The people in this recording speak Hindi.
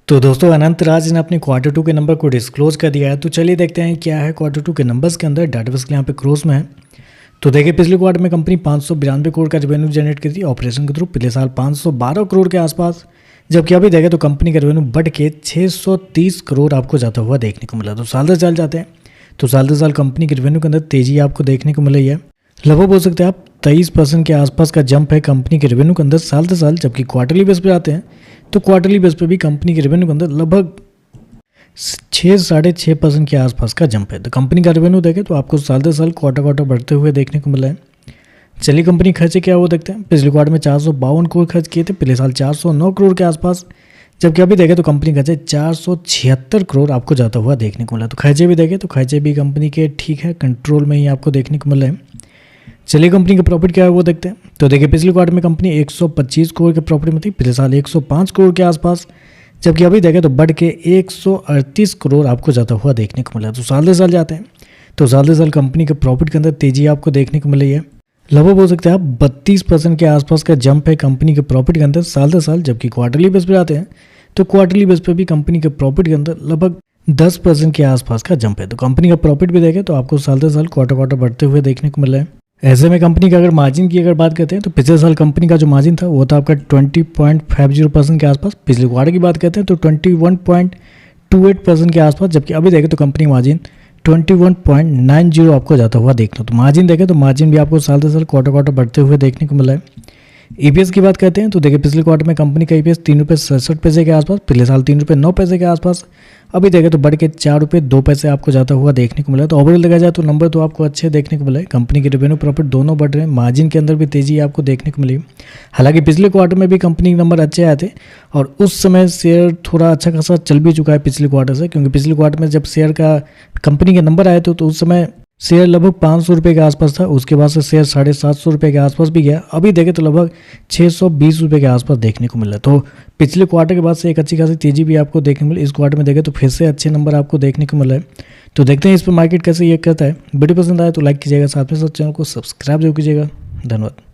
तो दोस्तों अनंतराज ने अपने क्वार्टर टू के नंबर को डिस्क्लोज कर दिया है। तो चलिए देखते हैं क्या है क्वार्टर टू के नंबर्स के अंदर। डाटाबेस के यहाँ पे क्रोज में है। तो देखिए पिछले क्वार्टर में कंपनी 592 करोड़ का रेवेन्यू जनरेट की थी ऑपरेशन के थ्रू, पिछले साल 512 करोड़ के आसपास। जबकि अभी देखें तो कंपनी का रेवेन्यू बढ़ के 630 करोड़ आपको जाता हुआ देखने को मिला। तो साल दर साल जाते हैं तो साल दर साल कंपनी के रेवेन्यू के अंदर तेजी आपको देखने को मिल रही है। लगभग बोल सकते हैं आप 23% के आसपास का जंप है कंपनी के रेवेन्यू के अंदर साल दर साल। जबकि क्वार्टरली बेस पे आते हैं तो क्वार्टरली बेस पे भी कंपनी के रेवेन्यू के अंदर लगभग 6-6.5% के आसपास का जंप है। तो कंपनी का रेवेन्यू देखें तो आपको साल दर साल क्वार्टर बढ़ते हुए देखने को मिला है। चलिए कंपनी खर्चे क्या वो देखते हैं। पिछले क्वार्टर में 452 करोड़ खर्च किए थे, पिछले साल 409 करोड़ के आसपास। जबकि अभी देखें तो कंपनी खर्चे 476 करोड़ आपको जाता हुआ देखने को मिला। तो खर्चे भी देखें तो खर्चे भी कंपनी के ठीक है, कंट्रोल में ही आपको देखने को मिल रहे हैं। चलिए कंपनी का प्रॉफिट क्या है वो देखते हैं। तो देखिए पिछले क्वार्टर में कंपनी 125 करोड़ के प्रॉफिट में थी, पिछले साल 105 करोड़ के आसपास। जबकि अभी देखें तो बढ़ के 138 करोड़ आपको जाता हुआ देखने को मिला। तो साल दर साल जाते हैं तो साल दर साल कंपनी के प्रॉफिट के अंदर तेजी आपको देखने को मिल रही है। लगभग बोल सकते हैं आप 32% के आसपास का जंप है कंपनी के प्रॉफिट के अंदर साल दर साल। जबकि क्वार्टरली बेस पर आते हैं तो क्वार्टरली बेस पर भी कंपनी के प्रॉफिट के अंदर लगभग 10% के आसपास का जंप है। तो कंपनी का प्रॉफिट भी देखें तो आपको साल दर साल क्वार्टर बढ़ते हुए देखने को मिल रहा है। ऐसे में कंपनी का अगर मार्जिन की बात करते हैं तो पिछले साल कंपनी का जो मार्जिन था वो था आपका 20.50% के आसपास। पिछले क्वार्टर की बात करते हैं तो 21.28% के आसपास। जबकि अभी देखें तो कंपनी मार्जिन 21.90 आपको जाता हुआ देखना। तो मार्जिन देखें तो मार्जिन भी आपको साल दर साल क्वार्टर बढ़ते हुए देखने को मिला है। ईपीएस की बात करते हैं तो देखिए पिछले क्वार्टर में कंपनी का ईपीएस 3.67 रुपये के आसपास, पिछले साल 3.09 रुपये के आसपास। अभी देखें तो बढ़ के 4.02 रुपये आपको जाता हुआ देखने को मिला। तो ओवरऑल देखा जाए तो नंबर तो आपको अच्छे देखने को मिले। कंपनी के रेवेन्यू प्रॉफिट दोनों बढ़ रहे हैं, मार्जिन के अंदर भी तेजी आपको देखने को मिली। हालांकि पिछले क्वार्टर में भी कंपनी के नंबर अच्छे आए थे और उस समय शेयर थोड़ा अच्छा खासा चल भी चुका है पिछले क्वार्टर से, क्योंकि पिछले क्वार्टर में जब शेयर का कंपनी के नंबर आए थे तो उस समय शेयर लगभग 500 रुपये के आसपास था। उसके बाद से शेयर 750 रुपये के आसपास भी गया। अभी देखें तो लगभग 620 रुपये के आसपास देखने को मिला। तो पिछले क्वार्टर के बाद से एक अच्छी खासी तेजी भी आपको देखने को मिली। इस क्वार्टर में देखें तो फिर से अच्छे नंबर आपको देखने को मिला है। तो देखते हैं इस पर मार्केट कैसे ये करता है। वीडियो पसंद आए तो लाइक कीजिएगा, साथ में साथ चैनल को सब्सक्राइब जरूर कीजिएगा। धन्यवाद।